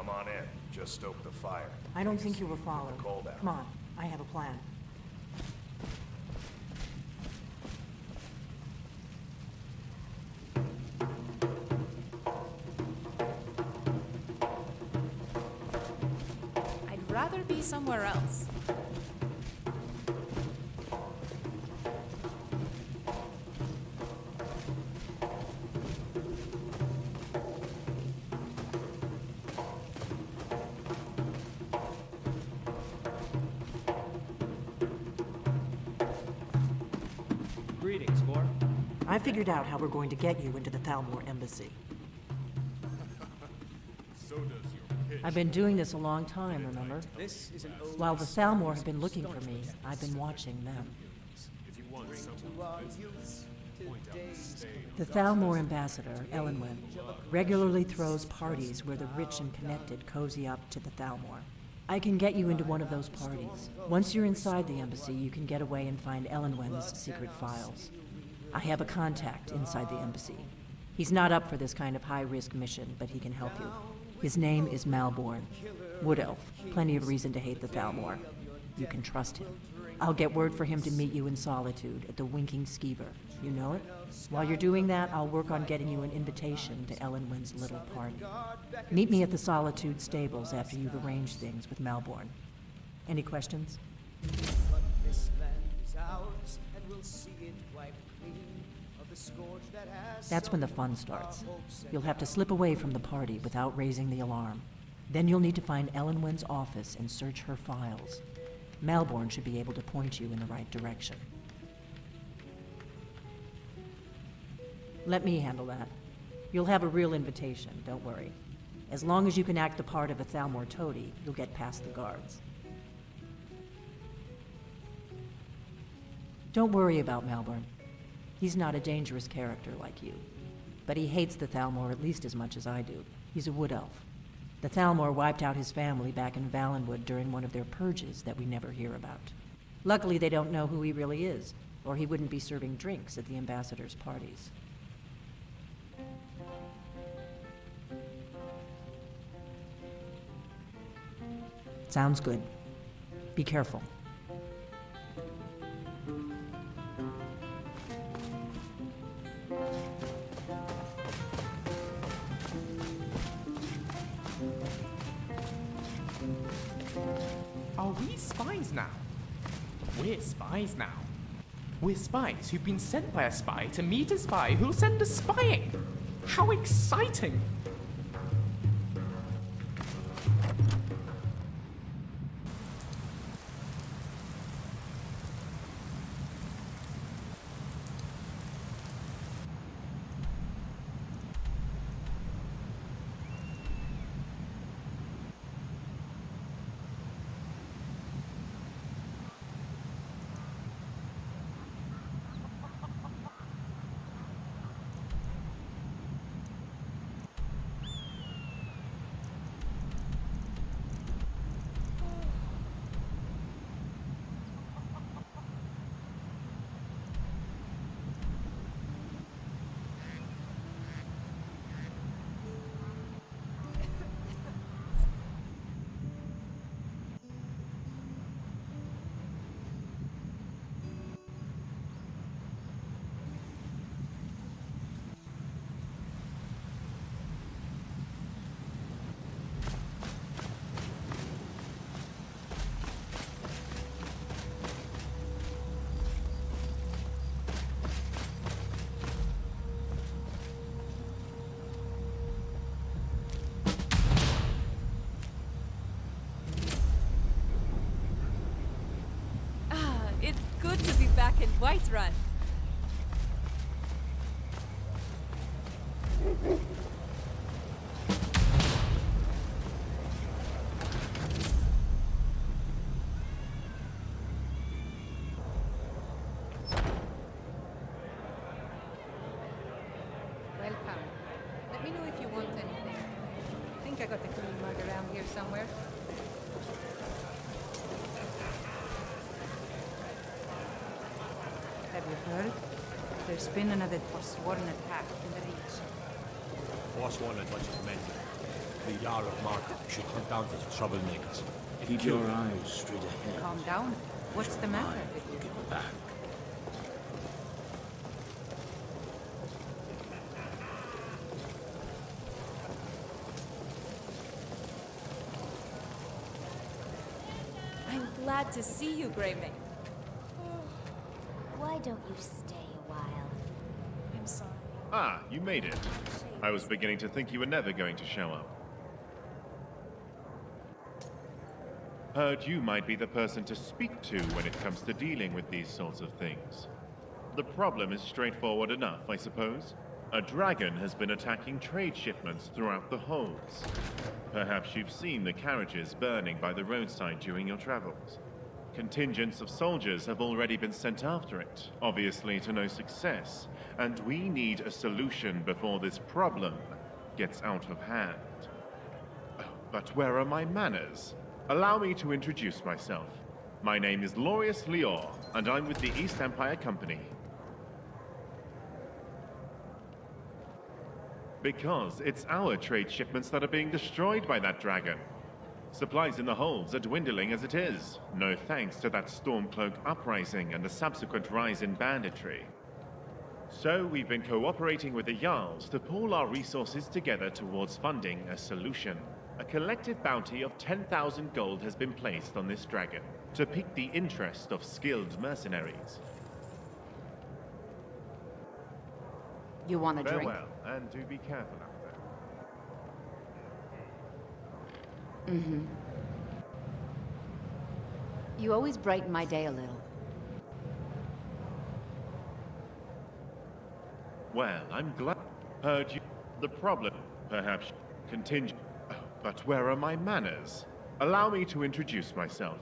Come on in. Just stoke the fire. I don't think you were followed. Cold out. Come on, I have a plan. I'd rather be somewhere else. Greetings, Vor. I figured out how we're going to get you into the Thalmor embassy. So does your pitch. I've been doing this a long time, remember? This is an old While the Thalmor have been looking for me, I've been watching them. If you want someone point out the stain. The Thalmor ambassador, Elenwen, regularly throws parties where the rich and connected cozy up to the Thalmor. I can get you into one of those parties. Once you're inside the embassy, you can get away and find Elenwen's secret files. I have a contact inside the embassy. He's not up for this kind of high-risk mission, but he can help you. His name is Malborn. Wood Elf. Plenty of reason to hate the Thalmor. You can trust him. I'll get word for him to meet you in Solitude at the Winking Skeever. You know it? While you're doing that, I'll work on getting you an invitation to Elenwen's little party. Meet me at the Solitude stables after you've arranged things with Malborn. Any questions? But this land is ours, and we'll see it wiped clean of the scourge that has. That's when the fun starts. You'll have to slip away from the party without raising the alarm. Then you'll need to find Elenwen's office and search her files. Malborn should be able to point you in the right direction. Let me handle that. You'll have a real invitation, don't worry. As long as you can act the part of a Thalmor toady, you'll get past the guards. Don't worry about Malborn. He's not a dangerous character like you. But he hates the Thalmor at least as much as I do. He's a wood elf. The Thalmor wiped out his family back in Valenwood during one of their purges that we never hear about. Luckily, they don't know who he really is, or he wouldn't be serving drinks at the ambassador's parties. Sounds good. Be careful. Are we spies now? We're spies now. We're spies who've been sent by a spy to meet a spy who'll send us spying. How exciting! It's good to be back in Whiterun. Welcome. Let me know if you want anything. I think I got the clean mug around here somewhere. Have you heard? There's been another forsworn attack in the Reach. Forsworn, I'd like to commend you. The Jarl of Markham should hunt down these troublemakers. Keep your eyes straight ahead. Calm down. What's the matter? Looking back. I'm glad to see you, Greymane. Why don't you stay a while? I'm sorry. Ah, you made it. I was beginning to think you were never going to show up. Heard you might be the person to speak to when it comes to dealing with these sorts of things. The problem is straightforward enough, I suppose. A dragon has been attacking trade shipments throughout the holds. Perhaps you've seen the carriages burning by the roadside during your travels. Contingents of soldiers have already been sent after it, obviously to no success, and we need a solution before this problem gets out of hand. But where are my manners? Allow me to introduce myself. My name is Lorius Lior, and I'm with the East Empire Company. Because it's our trade shipments that are being destroyed by that dragon. Supplies in the holds are dwindling as it is, no thanks to that Stormcloak uprising and the subsequent rise in banditry. So we've been cooperating with the Jarls to pool our resources together towards funding a solution. A collective bounty of 10,000 gold has been placed on this dragon to pique the interest of skilled mercenaries. You want a drink? Farewell, and do be careful out there. Mm-hmm. You always brighten my day a little. Well, I'm glad. Heard you. The problem, perhaps, contingent. But where are my manners? Allow me to introduce myself.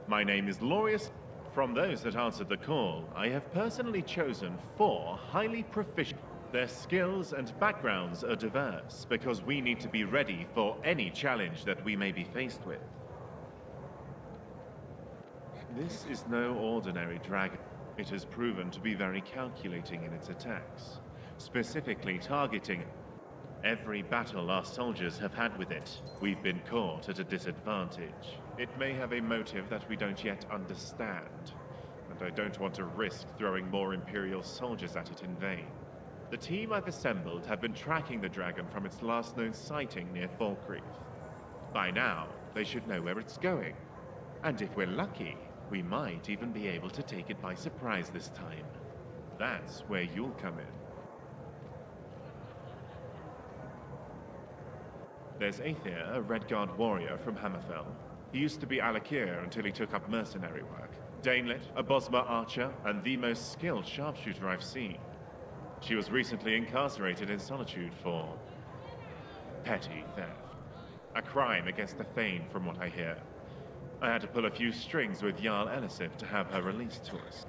My name is Lorius. From those that answered the call, I have personally chosen 4 highly proficient. Their skills and backgrounds are diverse, because we need to be ready for any challenge that we may be faced with. This is no ordinary dragon. It has proven to be very calculating in its attacks, specifically targeting. Every battle our soldiers have had with it, we've been caught at a disadvantage. It may have a motive that we don't yet understand, and I don't want to risk throwing more Imperial soldiers at it in vain. The team I've assembled have been tracking the dragon from its last known sighting near Falkreath. By now, they should know where it's going. And if we're lucky, we might even be able to take it by surprise this time. That's where you'll come in. There's Aether, a Redguard warrior from Hammerfell. He used to be Alakir until he took up mercenary work. Danelit, a Bosmer archer, and the most skilled sharpshooter I've seen. She was recently incarcerated in solitude for petty theft. A crime against the Thane, from what I hear. I had to pull a few strings with Jarl Elisif to have her released to us.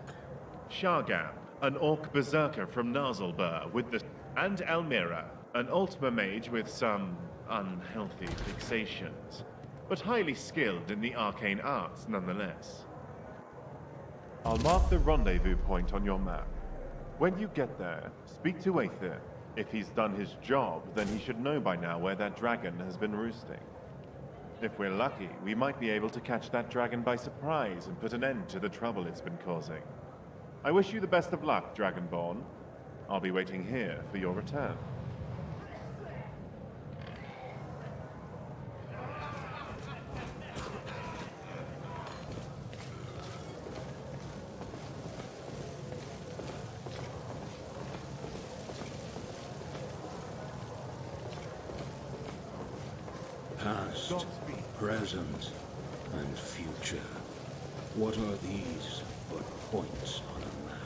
Shargam, an Orc berserker from Narzulbur with the... And Elmira, an Altmer mage with some unhealthy fixations, but highly skilled in the arcane arts nonetheless. I'll mark the rendezvous point on your map. When you get there, speak to Aether. If he's done his job, then he should know by now where that dragon has been roosting. If we're lucky, we might be able to catch that dragon by surprise and put an end to the trouble it's been causing. I wish you the best of luck, Dragonborn. I'll be waiting here for your return. Past, present, and future. What are these but points on a map?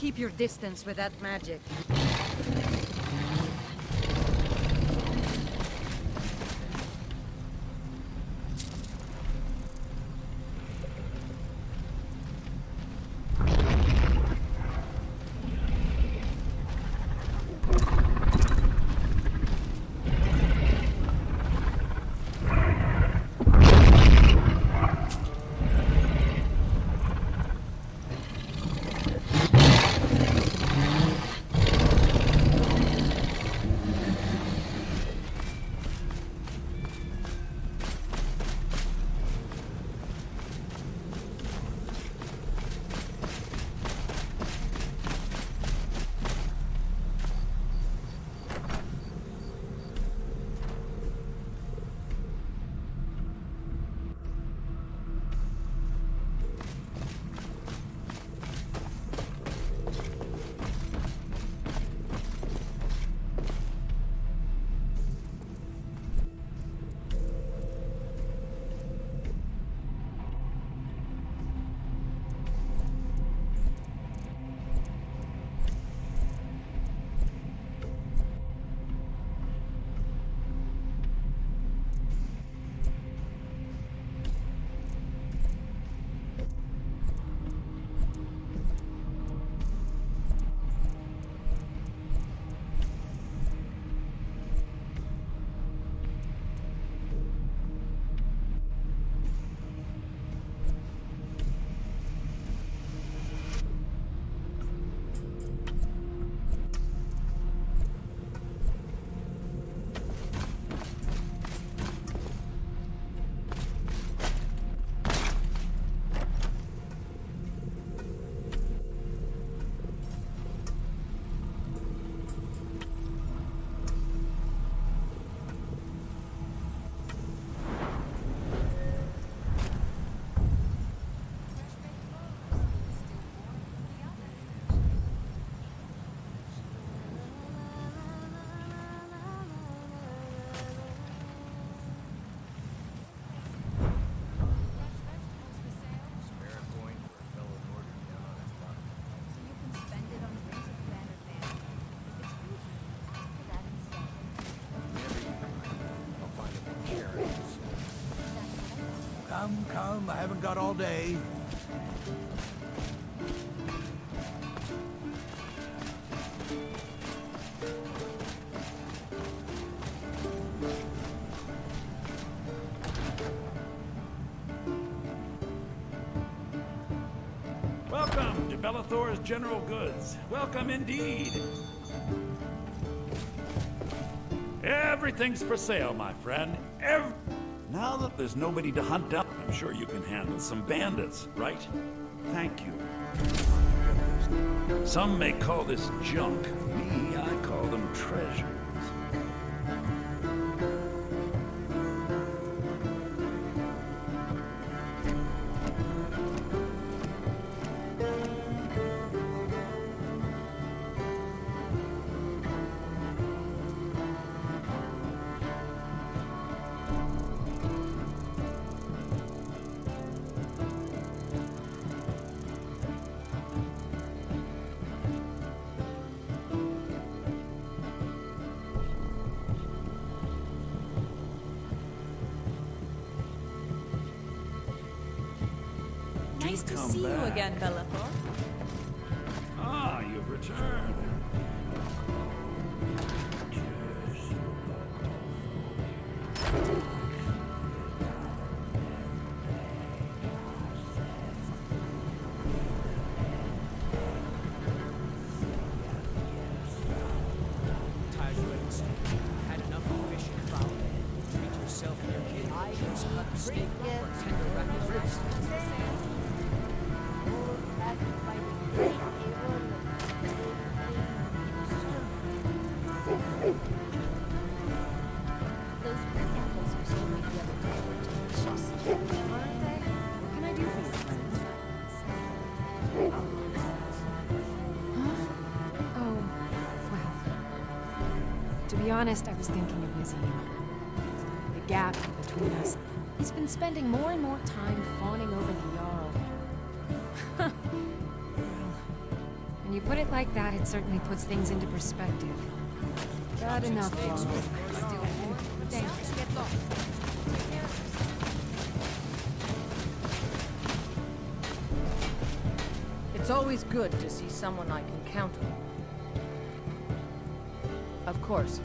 Keep your distance with that magic. welcome. I haven't got all day. Welcome to Bellathor's General Goods. Welcome indeed. Everything's for sale, my friend. Now that there's nobody to hunt down, I'm sure you can handle some bandits, right? Thank you. Some may call this junk. Me, I call them treasures. Nice to see you again, Bellathor. Ah, you've returned. Had enough of fish and fowl. Treat yourself and your kid. I just cut steak or tender rack ribs. Those brick apples you sold me the other day were delicious, aren't they? What can I do for you, friends? Huh? Oh, well. To be honest, I was thinking of Nazim. The gap between us. He's been spending more and more time fawning over the Jarl. Well, when you put it like that, it certainly puts things into perspective. Bad enough, Jarl. Thanks. Get lost. It's always good to see someone I can count on. Of course.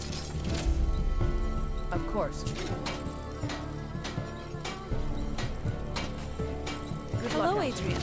Of course. Good Hello, luck. Adrian.